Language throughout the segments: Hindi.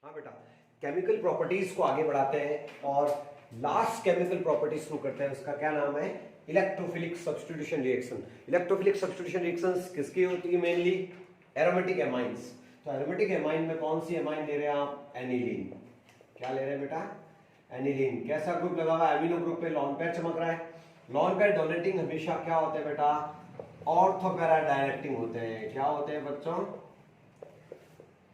हाँ बेटा, केमिकल प्रॉपर्टीज को आगे बढ़ाते हैं और लास्ट केमिकल प्रॉपर्टीज को करते हैं। उसका क्या नाम है? Electrophilic substitution reaction. Electrophilic substitution reactions किसकी होती है? Mainly aromatic amines. तो एरोमेटिक एमाइन में कौन सी एमाइन ले रहे हैं आप? एनिलीन। क्या ले रहे हैं बेटा? एनिलीन। कैसा ग्रुप लगा हुआ है? एमिनो ग्रुप पे लॉन पेयर चमक रहा है। लॉन पेयर डोनेटिंग हमेशा क्या होते हैं बेटा? ऑर्थो पैरा डायरेक्टिंग होते हैं। क्या होते हैं बच्चों?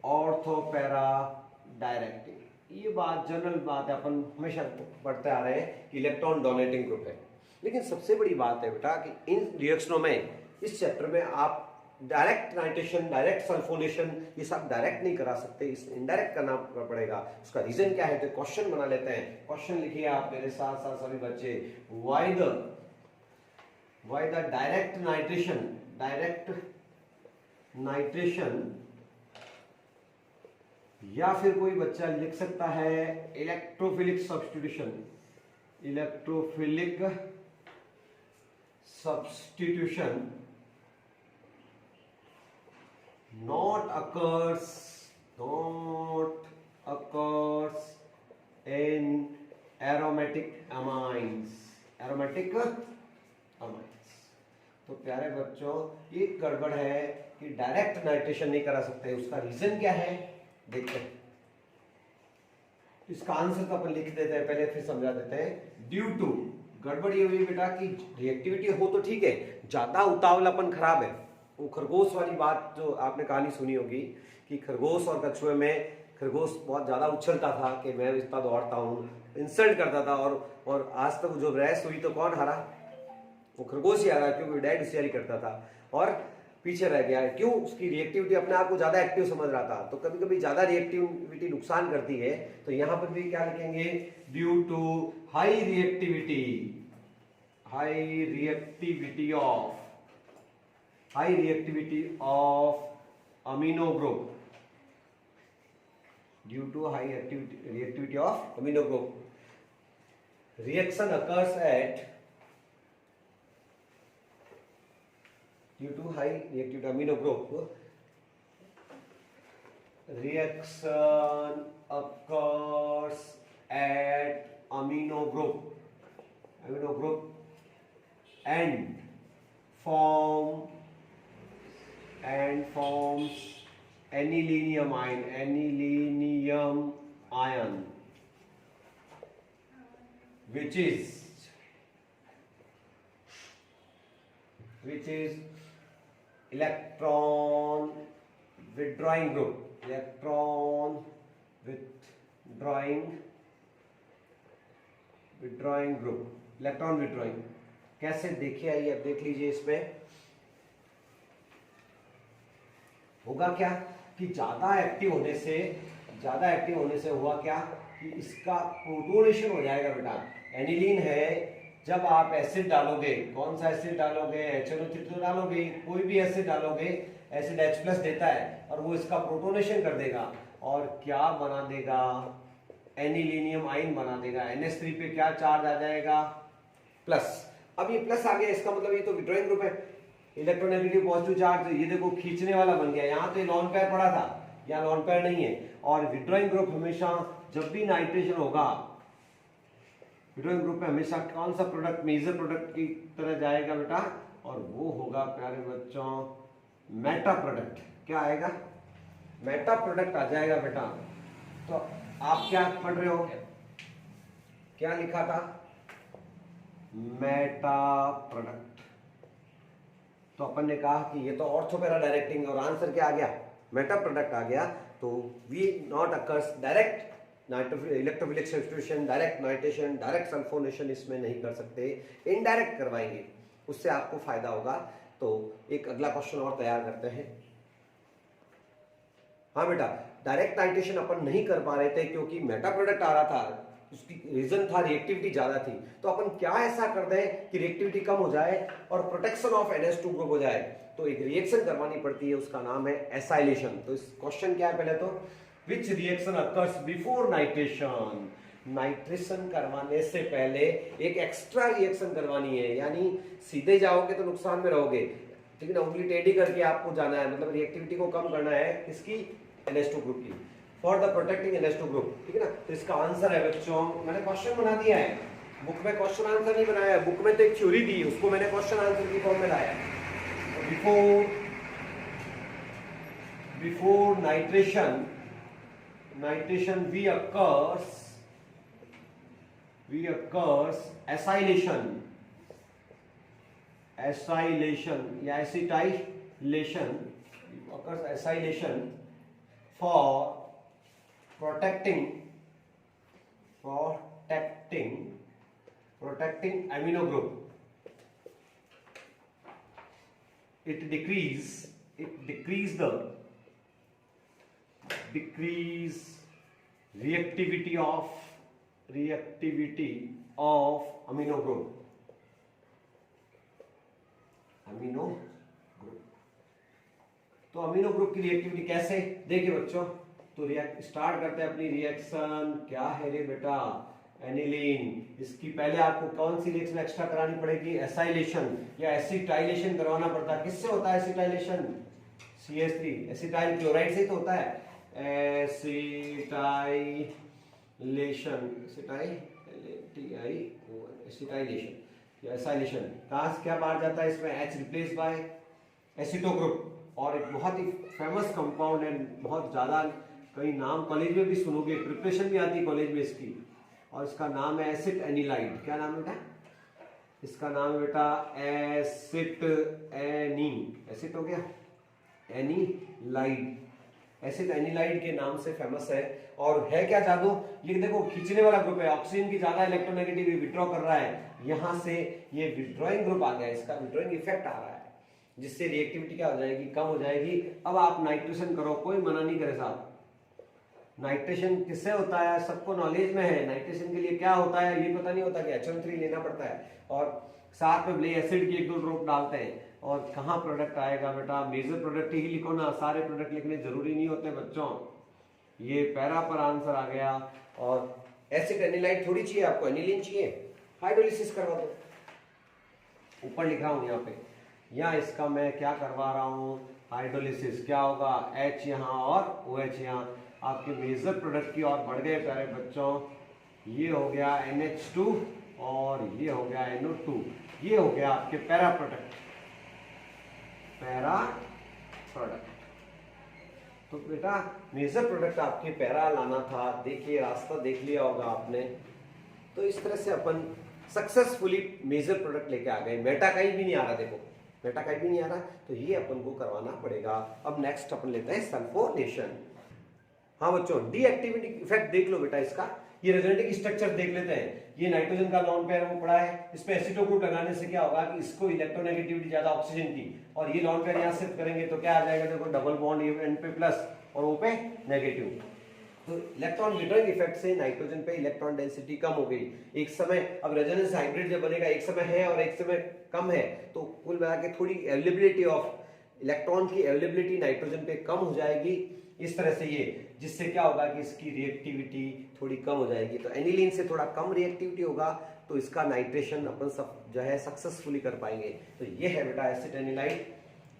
Ortho para directing. ये बात जनरल बात है, अपन हमेशा पढ़ते आ रहे हैं कि इलेक्ट्रॉन डोनेटिंग ग्रुप है। लेकिन सबसे बड़ी बात है बेटा कि इन रिएक्शनों में, इस चैप्टर में आप डायरेक्ट नाइट्रेशन, डायरेक्ट सल्फोनेशन, ये सब डायरेक्ट नहीं करा सकते, इस इनडायरेक्ट करना पड़ेगा। उसका रीजन क्या है? तो क्वेश्चन बना लेते हैं। क्वेश्चन लिखिए आप मेरे साथ साथ सभी बच्चे। व्हाई द डायरेक्ट नाइट्रेशन, या फिर कोई बच्चा लिख सकता है electrophilic substitution not occurs in aromatic amines। तो प्यारे बच्चों, एक गड़बड़ है कि डायरेक्ट नाइट्रेशन नहीं करा सकते। उसका रीजन क्या है देखते हैं। इसका आंसर तो अपन लिख देते हैं, पहले फिर समझा देते हैं। ड्यू टू, गड़बड़ ये हुई बेटा कि रिएक्टिविटी हो तो ठीक है, ज्यादा उतावलापन खराब है। वो खरगोश वाली बात जो आपने कहानी सुनी होगी कि खरगोश और कछुए में खरगोश बहुत ज्यादा उछलता था कि मैं इतना दौड़ता हूँ, इंसल्ट करता था, और आज तक जो बहस हुई तो कौन हारा? वो खरगोश ही हारा, क्योंकि डेड होशियारी करता था और पीछे रह गया। क्यों? उसकी रिएक्टिविटी, अपने आप को ज्यादा एक्टिव समझ रहा था। तो कभी कभी ज्यादा रिएक्टिविटी नुकसान करती है। तो यहां पर भी क्या लिखेंगे? Due to high reactivity of amino group. Due to high reactivity of amino group, reaction occurs at, due to high reactivity amino group, reaction occurs at amino group and forms anilinium ion which is electron withdrawing group। Electron withdrawing कैसे देखिए, आइए अब देख लीजिए। इसमें होगा क्या कि ज्यादा एक्टिव होने से हुआ क्या कि इसका प्रोटोनेशन हो जाएगा बेटा। एनिलीन है, जब आप एसिड डालोगे, कौन सा एसिड डालोगे? HNO3 तो डालोगे, कोई भी एसिड डालोगे, एसिड H+ देता है और वो इसका प्रोटोनेशन कर देगा और क्या बना देगा? एनिलीनियम आयन बना देगा। NH3 पे क्या चार्ज आ जाएगा? प्लस। अब ये प्लस आ गया, इसका मतलब ये तो विड्रॉइंग ग्रुप है। इलेक्ट्रोनेगेटिव पॉजिटिव चार्ज, ये देखो खींचने वाला बन गया। यहाँ तो लॉन पेयर पड़ा था, यहाँ लॉन पेयर नहीं है। और विड्रॉइंग ग्रुप हमेशा जब भी नाइट्रेशन होगा, विड्रॉइंग ग्रुप में हमेशा कौन सा प्रोडक्ट मेजर प्रोडक्ट की तरह जाएगा बेटा? और वो होगा प्यारे बच्चों मेटा प्रोडक्ट। क्या आएगा? मेटा प्रोडक्ट आ जाएगा बेटा। तो आप क्या पढ़ रहे हो? क्या लिखा था? Meta product. तो अपन ने कहा कि ये तो ऑर्थो पैरा डायरेक्टिंग, और आंसर क्या आ गया? मेटा प्रोडक्ट आ गया। तो we not occurs direct electrophilic substitution, direct nitration, direct sulphonation इसमें नहीं कर सकते, इनडायरेक्ट करवाएंगे, उससे आपको फायदा होगा। तो एक अगला क्वेश्चन और तैयार करते हैं। हाँ बेटा, डायरेक्ट नाइट्रेशन अपन नहीं कर पा रहे थे क्योंकि मेटा प्रोडक्ट आ रहा था। उसकी रीजन था रिएक्टिविटी ज्यादा थी। तो अपन क्या ऐसा कर दें कि रिएक्टिविटी कम हो जाए और प्रोटेक्शन ऑफ NH2 ग्रुप हो जाए? तो एक रिएक्शन करवानी पड़ती है, उसका नाम है एसाइलेशन। तो इस क्वेश्चन क्या है? पहले तो which reaction occurs before nitration? Nitration करवाने से पहले एक एक्स्ट्रा रिएक्शन करवानी है, यानी सीधे जाओगे तो नुकसान में रहोगे, ठीक है ना। उंगली टेढ़ी करके आपको जाना है, मतलब रिएक्टिविटी को कम करना है, इसकी NH2 ग्रुप की। For the protecting NH2 group, ठीक है ना। तो इसका आंसर है बच्चों, मैंने क्वेश्चन बना दिया है, बुक में क्वेश्चन आंसर नहीं बनाया है, बुक में तो एक थ्योरी दी, उसको मैंने क्वेश्चन आंसर की फॉर्म में लाया। Before nitration we occurs acylation या acetylation occurs acylation for protecting amino group. It decrease reactivity of amino group. तो अमीनो ग्रुप की रिएक्टिविटी कैसे, देखिए बच्चों, तो स्टार्ट करते हैं अपनी रिएक्शन। क्या है रे बेटा, एनिलीन। इसकी पहले आपको कौन सी रिएक्शन एक्स्ट्रा करानी पड़ेगी, एसाइलेशन या एसिटाइलेशन करवाना पड़ता है। किससे होता है एसिटाइलेशन, CH3 एसिटाइल क्लोराइड से तो होता है। एसाइलेशन कहां से क्या बाहर जाता है, इसमें H रिप्लेस बाय एसिटो ग्रुप, और एक बहुत ही फेमस कंपाउंड है, बहुत ज्यादा कई नाम कॉलेज में भी सुनोगे, प्रिपरेशन भी आती है कॉलेज में इसकी, और इसका नाम है एसिड एनिलाइड। क्या नाम है बेटा, इसका नाम है बेटा एसिड हो गया एनिलाइड, एसिड एनिलाइड के नाम से फेमस है। और है क्या जादू, ये देखो खींचने वाला ग्रुप है, ऑक्सीजन की ज्यादा इलेक्ट्रोनेगेटिव विड्रॉ कर रहा है, यहां से ये विड्रॉइंग ग्रुप आ गया, इसका विड्रॉइंग इफेक्ट आ रहा है, जिससे रिएक्टिविटी क्या हो जाएगी, कम हो जाएगी। अब आप नाइट्रेशन करो, कोई मना नहीं करे साहब। नाइट्रेशन किससे होता है, सबको नॉलेज में है। नाइट्रेशन के लिए क्या होता है ये पता नहीं होता कि HN3 लेना पड़ता है, और साथ में ब्ले एसिड की 1-2 ड्रॉप डालते हैं। और कहाँ प्रोडक्ट आएगा बेटा, मेजर प्रोडक्ट ही लिखो ना, सारे प्रोडक्ट लिखने जरूरी नहीं होते बच्चों। ये पैरा पर आंसर आ गया। और एसिड एनिलाइड थोड़ी चाहिए आपको, एनिलीन चाहिए, हाइड्रोलिसिस करवा दो। ऊपर लिखा हूं यहाँ पे, यहाँ इसका मैं क्या करवा रहा हूँ, हाइड्रोलिसिस। क्या होगा, H यहाँ और OH यहाँ, आपके मेजर प्रोडक्ट की ओर बढ़ गए प्यारे बच्चों। ये हो गया NH2 और ये हो गया NO2, ये हो गया आपके पैरा प्रोडक्ट। तो बेटा मेजर प्रोडक्ट आपके पैरा लाना था, देखिए रास्ता देख लिया होगा आपने। तो इस तरह से अपन सक्सेसफुली मेजर प्रोडक्ट लेके आ गए। मेटाकाई भी नहीं आ रहा, देखो मेटाकाई भी नहीं आ रहा, तो ये अपन को करवाना पड़ेगा। अब नेक्स्ट अपन लेते हैं सल्फोनेशन। हाँ बच्चों, डीएक्टिविटी इफेक्ट देख लो बेटा इसका, ये रेजोनेटिंग स्ट्रक्चर देख लेते हैं। ये नाइट्रोजन का लोन पेयर वो पड़ा है, इसमें एसिटो ग्रुप लगाने से क्या होगा कि इसको इलेक्ट्रोनेगेटिविटी ज्यादा ऑक्सीजन की, और ये लोन पेयर यहाँ शिफ्ट करेंगे तो क्या आ जाएगा, देखो डबल बॉन्ड एन पे प्लस और ओ पे नेगेटिव। तो इलेक्ट्रॉन विड्रॉइंग इफेक्ट से नाइट्रोजन पे इलेक्ट्रॉन डेंसिटी कम हो गई एक समय। अब रेजोनेंस हाइब्रिड जब बनेगा, एक समय है और एक समय कम है, तो कुल मिला के थोड़ी अवेलेबिलिटी ऑफ इलेक्ट्रॉन की अवेलेबिलिटी नाइट्रोजन पे कम हो जाएगी। इस तरह से ये, जिससे क्या होगा कि इसकी रिएक्टिविटी थोड़ी कम हो जाएगी। तो एनिलीन से थोड़ा कम रिएक्टिविटी होगा, तो इसका नाइट्रेशन अपन सब जो है सक्सेसफुली कर पाएंगे। तो ये है बेटा एसिड एनिलाइड।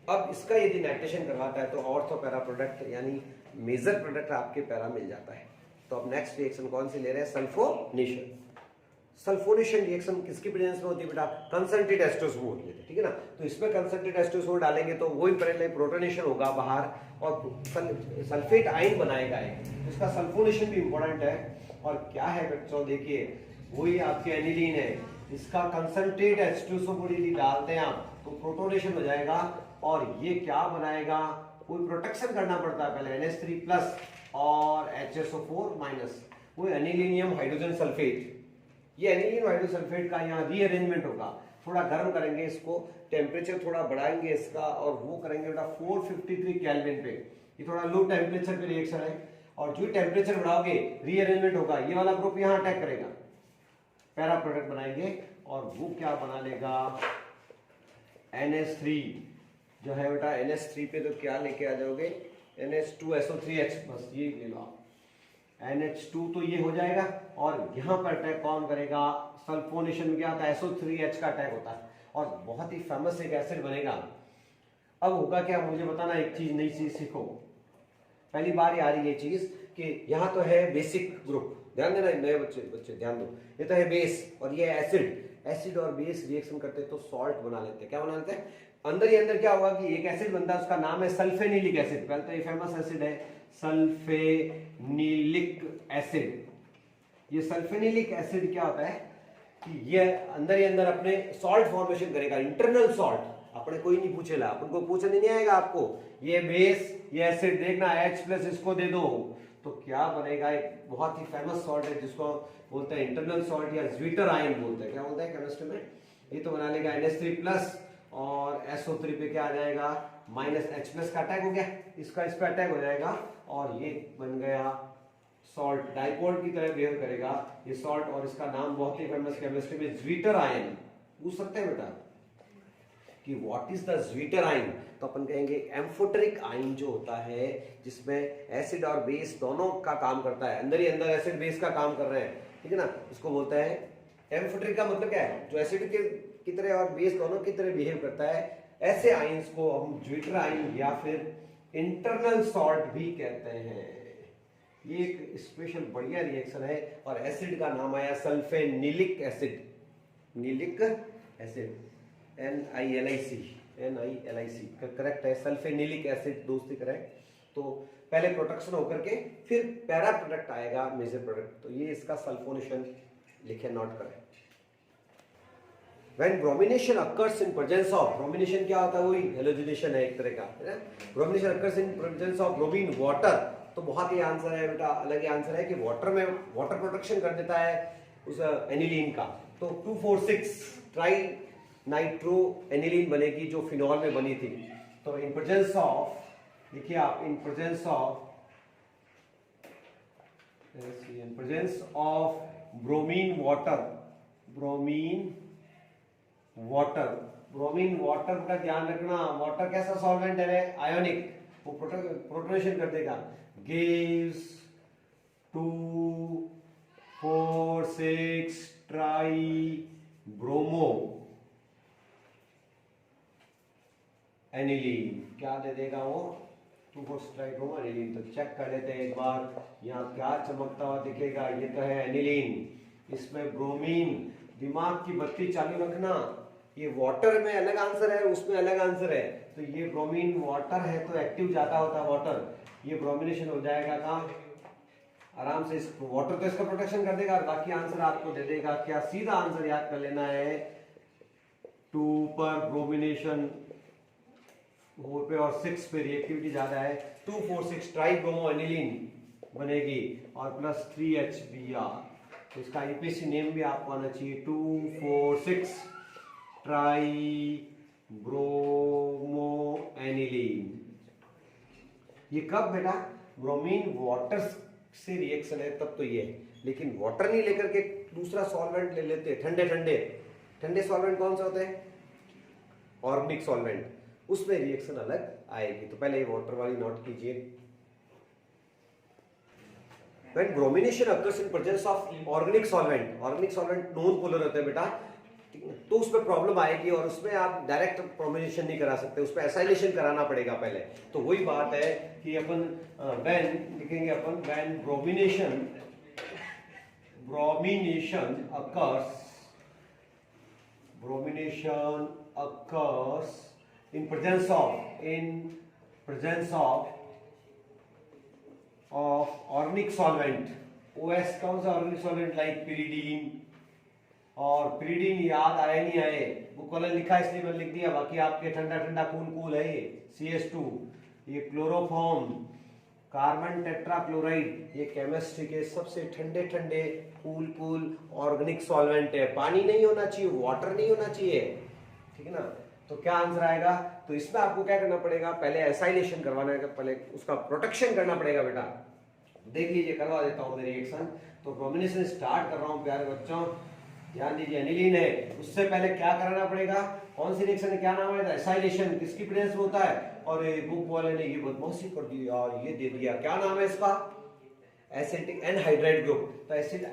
अब इसका यदि नाइट्रेशन करवाता है तो ऑर्थो पैरा प्रोडक्ट यानी मेजर प्रोडक्ट आपके पैरा मिल जाता है। तो अब नेक्स्ट रिएक्शन कौन सी ले रहे हैं, सल्फोनेशन। सल्फोनेशन रिएक्शन किसकी प्रेजेंस में होती है बेटा, कंसंट्रेटेड एस्टोसोल होती है, ठीक है ना। तो इसमें कंसंट्रेटेड एस्टोसोल डालेंगे तो वही पहले प्रोटोनेशन होगा बाहर और सल्फेट आयन बनाएगा एक, इसका सल्फोनेशन भी इंपॉर्टेंट है। और क्या है बच्चों, देखिए वही आपके एनिलीन है, इसका कंसंट्रेट H2SO4 यदि डालते हैं आप तो प्रोटोनेशन हो जाएगा, और ये क्या बनाएगा, कोई प्रोटेक्शन करना पड़ता है पहले, NH3+ और HSO4-, वो एनिलीनियम हाइड्रोजन सल्फेट। ये एनिलीन हाइड्रोसल्फेट का यहाँ रीअरेंजमेंट होगा, थोड़ा गर्म करेंगे इसको, टेम्परेचर थोड़ा बढ़ाएंगे इसका, और वो करेंगे बेटा 453 केल्विन पे। ये थोड़ा लो टेम्परेचर पे रिएक्शन है, और जो टेम्परेचर बढ़ाओगे रीअरेंजमेंट होगा, ये वाला ग्रुप यहाँ अटैक करेगा, पैरा प्रोडक्ट बनाएंगे, और वो क्या बना लेगा, NH3 जो है बेटा, NH3 पे तो क्या लेके आ जाओगे, NH2SO3H, बस ये ले लो आप। NH2 तो ये हो जाएगा, और यहाँ पर अटैक कौन करेगा, सल्फोनेशन में क्या आता है, SO3H का अटैक होता है, और बहुत ही फेमस एक एसिड बनेगा। अब होगा क्या, मुझे बताना, एक चीज नई चीज सीखो। पहली बार ही आ रही है ये चीज कि यहाँ तो है बेसिक ग्रुप, ध्यान देना नए बच्चे ध्यान दो, ये तो है बेस और ये एसिड, एसिड और बेस रिएक्शन करते हैं तो सॉल्ट बना लेते हैं। क्या बना लेते हैं? अंदर ही अंदर क्या होगा कि एक एसिड बनता है, उसका नाम है सल्फेनिलिक एसिड। पहले तो ये फेमस एसिड है सल्फेनिलिक एसिड। ये सल्फेनिलिक एसिड क्या होता है कि ये अंदर ही अंदर अपने सॉल्ट फॉर्मेशन करेगा, इंटरनल सॉल्ट। अपने कोई नहीं पूछेगा, अपन को पूछने नहीं आएगा आपको, ये बेस ये एसिड देखना H+ इसको दे दो तो क्या बनेगा, एक बहुत ही फेमस सॉल्ट है जिसको बोलते हैं इंटरनल सॉल्ट या ज्वीटर आयन बोलते हैं। क्या बोलते हैं केमिस्ट्री में? ये तो बना लेगा NH3+ और SO3 पे क्या आ जाएगा -H+ का अटैक हो गया, इसका इस पे अटैक हो जाएगा और ये बन गया सॉल्ट, डाइपोल की तरह बिहेव करेगा ये सॉल्ट। और इसका नाम बहुत ही फेमस केमिस्ट्री में ज्वीटर आयन। पूछ सकते हैं बेटा कि what is the zwitter ion? तो अपन कहेंगे एम्फोटेरिक आयन जो होता है जिसमें एसिड और बेस दोनों का काम करता है, अंदर ही अंदर एसिड बेस का काम कर रहे हैं, ठीक है ना, इसको बोलता है एम्फोटेरिक। का मतलब क्या है? जो एसिड की तरह और बेस दोनों की तरह बिहेव करता है, ऐसे आयंस को हम ज्वीटर आयन या फिर इंटरनल सॉल्ट भी कहते हैं। ये एक स्पेशल बढ़िया रिएक्शन है और एसिड का नाम आया सल्फेनिलिक एसिड, नीलिक एसिड NiLiC करेक्ट है, सल्फेनिलिक एसिड दोस्ती करेक्ट। तो पहले प्रोडक्शन होकर के फिर पैरा प्रोडक्ट आएगा मेजर प्रोडक्ट, तो ये इसका सल्फोनेशन लिखे, नोट करें। When bromination occurs in presence of, bromination क्या होता है? वही हेलोजिनेशन है एक तरह का, है ना। Bromination occurs in presence of bromine water, तो बहुत ही आंसर है बेटा, अलग ही आंसर है कि वाटर में वाटर प्रोटेक्शन कर देता है उस एनिलीन का। तो 2,4,6 ट्राई नाइट्रो एनिलीन बनेगी जो फिनॉल में बनी थी। तो इन प्रेजेंस ऑफ, देखिए आप, in presence of bromine water, bromine water का ध्यान रखना। वाटर कैसा सॉल्वेंट है? आयोनिक, वो प्रोटोनेशन कर देगा। गिव्स 2,4,6 ट्राई ब्रोमो एनिलीन, क्या दे देगा वो? 2,4,6 ट्राई ब्रोमो एनिलीन। तो चेक कर लेते हैं एक बार, यहाँ क्या चमकता हुआ दिखेगा? ये तो है एनिलीन, इसमें ब्रोमीन। दिमाग की बत्ती चालू रखना, ये वाटर में अलग आंसर है, उसमें अलग आंसर है। तो ये ब्रोमीन वाटर है तो एक्टिव ज्यादा होता है वाटर, ये ब्रोमिनेशन हो जाएगा कहाँ? आराम से। इस वाटर तो इसका प्रोटेक्शन कर देगा, बाकी आंसर आपको दे देगा। क्या सीधा आंसर याद कर लेना है, 2 पर ब्रोमिनेशन 4 पे और 6 पे रिएक्टिविटी ज्यादा है, 2,4,6 ट्राई ब्रोमो एनिलीन बनेगी और प्लस 3HBr। तो इसका ईपीसी नेम भी आपको आना चाहिए, 2,4,6 ट्राई ब्रोमो एनिलीन। ये कब बेटा? ब्रोमीन वाटर से रिएक्शन है तब तो ये है, लेकिन वाटर नहीं लेकर के दूसरा सॉल्वेंट ले लेते, ठंडे सॉल्वेंट कौन सा होते हैं? ऑर्गेनिक सॉल्वेंट, उसमें रिएक्शन अलग आएगी। तो पहले ये वाटर वाली नोट कीजिए। When bromination occurs in presence of organic solvent non polar होते हैं बेटा, तो उसमें प्रॉब्लम आएगी और उसमें आप डायरेक्ट ब्रोमिनेशन नहीं करा सकते, उसमें एसाइलेशन कराना पड़ेगा पहले। तो वही बात है कि अपन व्हेन लिखेंगे, अपन when bromination occurs in presence of organic solvent. OS कौन सा ऑर्गेनिक सॉल्वेंट? लाइक पिरिडीन, और पिरिडीन याद आए नहीं आए, वो कॉलम लिखा इसलिए मैंने लिख दिया, बाकी आपके ठंडा कूल है ये CS2। ये क्लोरोफॉर्म, कार्बन टेट्राक्लोराइड, ये केमिस्ट्री के सबसे ठंडे कूल ऑर्गेनिक सॉल्वेंट है। पानी नहीं होना चाहिए, वाटर नहीं होना चाहिए, ठीक है ना। तो क्या आंसर आएगा? तो इसमें आपको क्या करना पड़ेगा? पहले एसाइलेशन करवाना है, पहले उसका प्रोटेक्शन करना पड़ेगा बेटा। देख लीजिए, करवा देता हूं मैं रिएक्शन। तो ब्रोमिनेशन स्टार्ट कर रहा हूं प्यारे बच्चों, ध्यान दीजिए। एनिलीन है, उससे पहले क्या कराना पड़ेगा? कौन सी रिएक्शन है, क्या नाम है? एसाइलेशन। किसकी प्रेजेंस में होता है? और बुक वाले ने ये बदमाशी कर दी यार, ये दे दिया, क्या नाम है इसका? Acetic anhydride group. तो एसिड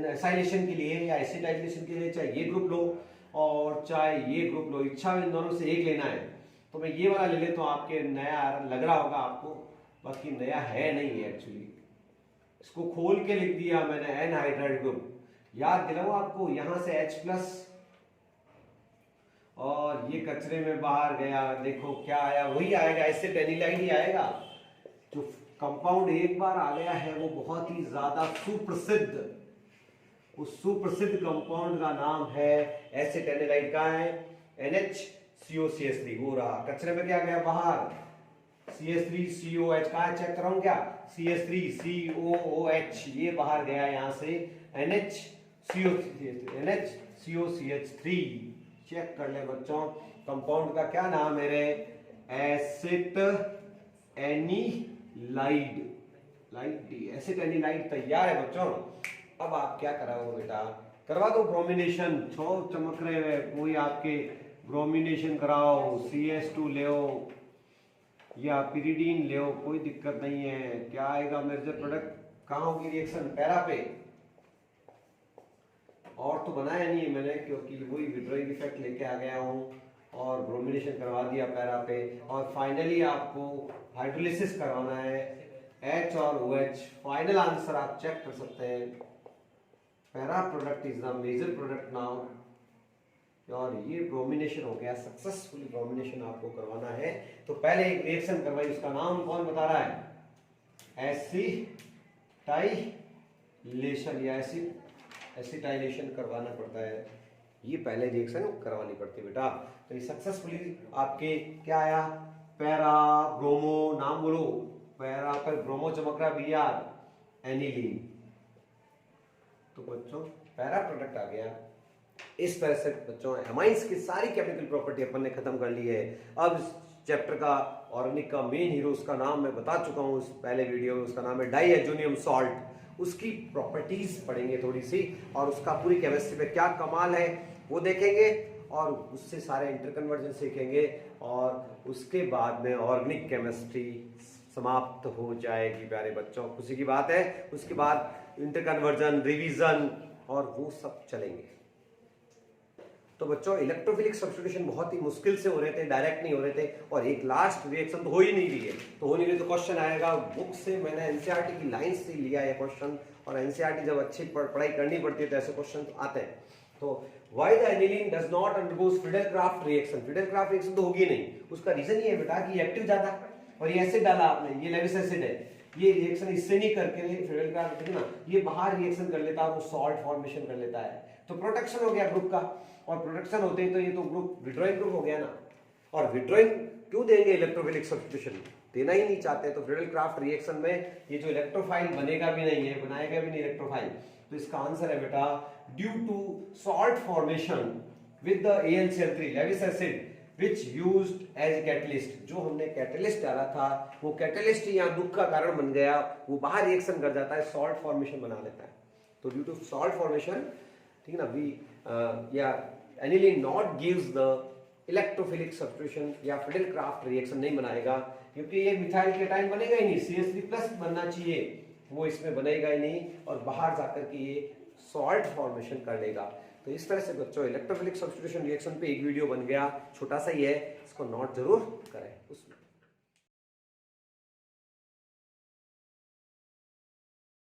एसाइलेशन के लिए या एसिटाइलेशन के लिए चाहे ये ग्रुप लो और चाहे ये ग्रुप लो, इच्छा में इन दोनों से एक लेना है। तो मैं ये वाला ले लेता हूं, आपके नया लग रहा होगा आपको, बाकी नया है नहीं है एक्चुअली, इसको खोल के लिख दिया मैंने एनहाइड्राइड ग्रुप। याद दिलाऊं आपको, यहां से H+ और ये कचरे में बाहर गया, देखो क्या आया, वही आएगा, एसिड एनिलाइड ही आएगा। जो कंपाउंड एक बार आ गया है वो बहुत ही ज्यादा सुप्रसिद्ध, उस सुप्रसिद्ध कंपाउंड का नाम है एसिड एनिलाइड का है NHCOCH3। हो रहा कचरे में क्या गया बाहर, CH3COH का है, चेक कराऊं क्या, CH3COOH ये बाहर गया यहां से, NHCOCH3 चेक कर ले बच्चों। कंपाउंड का क्या नाम है रे, एसिड एनिलाइड, एसिड एनिलाइड तैयार है बच्चों। अब आप क्या कराओगे बेटा, करवा दो ब्रोमिनेशन, छो चमक रहे हुए, कोई आपके ब्रोमिनेशन कराओ, CH2 ले या पिरिडीन ले, कोई दिक्कत नहीं है। क्या आएगा मेजर प्रोडक्ट, कहाँ होगी रिएक्शन, पैरा पे, और तो बनाया नहीं है मैंने क्योंकि वही विड्रॉइंग इफेक्ट लेके आ गया हूँ और ब्रोमिनेशन करवा दिया पैरा पे। और फाइनली आपको हाइड्रोलिसिस करवाना है H और OH। फाइनल आंसर आप चेक कर सकते हैं, para product is the major product now. और ये ब्रोमिनेशन हो गया, सक्सेसफुली ब्रोमिनेशन आपको करवाना है। तो पहले एक रिएक्शन करवाई, उसका नाम कौन बता रहा है, एसिटाइलेशन या एसिटाइलेशन करवाना पड़ता है, ये पहले रिएक्शन करवानी पड़ती है बेटा। तो ये सक्सेसफुली आपके क्या आया, पैरा ब्रोमो, नाम बोलो, पैरा पर ब्रोमो चमक रहा, Br एनिलीन। तो बच्चों पैरा प्रोडक्ट आ गया। इस तरह से बच्चों एमाइंस की सारी केमिकल प्रॉपर्टी अपन ने खत्म कर ली है। अब इस चैप्टर का ऑर्गेनिक का मेन हीरो, उसका नाम मैं बता चुका हूं उस पहले वीडियो में, उसका नाम है डाईएजोनियम सॉल्ट। उसकी प्रॉपर्टीज पढ़ेंगे थोड़ी सी, और उसका पूरी केमिस्ट्री में क्या कमाल है वो देखेंगे, और उससे सारे इंटरकन्वर्जन सीखेंगे, और उसके बाद में ऑर्गेनिक केमिस्ट्री समाप्त हो जाएगी प्यारे बच्चों। खुशी की बात है, उसके बाद इंटरकन्वर्जन, रिवीजन और वो सब चलेंगे। तो बच्चों इलेक्ट्रोफिलिक सब्स्टिट्यूशन बहुत ही मुश्किल से हो रहे थे, डायरेक्ट नहीं हो रहे थे, और एक लास्ट रिएक्शन तो हो ही नहीं रही है। तो हो नहीं रही तो क्वेश्चन आएगा, बुक से मैंने एनसीईआरटी की लाइन से लिया है क्वेश्चन, और एनसीईआरटी जब अच्छी पढ़ाई करनी पड़ती है तो ऐसे क्वेश्चन आते हैं। तो why the aniline does not undergoes Friedel-craft reaction, Friedel-craft reaction तो होगी नहीं, उसका रीजन ये है बेटा कि एक्टिव ज्यादा, और ये एसिड डाला आपने, ये लेविस एसिड है, ये रिएक्शन इससे नहीं करके फ्रीडेल-क्राफ्ट ना, ये बाहर रिएक्शन कर लेता है, वो सॉल्ट फॉर्मेशन कर लेता है, तो प्रोटेक्शन हो गया ग्रुप का, और प्रोटेक्शन होते ही तो ये तो ग्रुप विड्रॉइंग ग्रुप हो गया ना। और विड्रॉइंग क्यों देंगे इलेक्ट्रोफिलिक सब्स्टिट्यूशन, देना ही नहीं चाहते, तो फ्रीडेल-क्राफ्ट रिएक्शन में ये जो इलेक्ट्रोफाइल बनेगा भी नहीं है, बनाएगा भी नहीं इलेक्ट्रोफाइल। तो इसका आंसर है बेटा due to salt formation with the AlCl3 Lewis acid which used as catalyst, जो हमने कैटलिस्ट डाला था वो कैटलिस्ट ही यहाँ दुख का कारण बन गया, वो बाहर रिएक्शन कर जाता है, सॉल्ट फॉर्मेशन बना लेता है। तो ड्यू टू सॉल्ट फॉर्मेशन, ठीक है ना, वी या aniline not gives the electrophilic substitution, या फ्रीडेल-क्राफ्ट रिएक्शन नहीं बनाएगा, क्योंकि ये मिथाइल केटाइन बनेगा ही नहीं, CH3+ बनना चाहिए, वो इसमें बनेगा ही नहीं, और बाहर जाकर के ये सॉल्ट फॉर्मेशन कर लेगा। तो इस तरह से बच्चों इलेक्ट्रोफिलिक सब्स्टिट्यूशन रिएक्शन पे एक वीडियो बन गया, छोटा सा ही है, इसको नोट जरूर करें उसमें।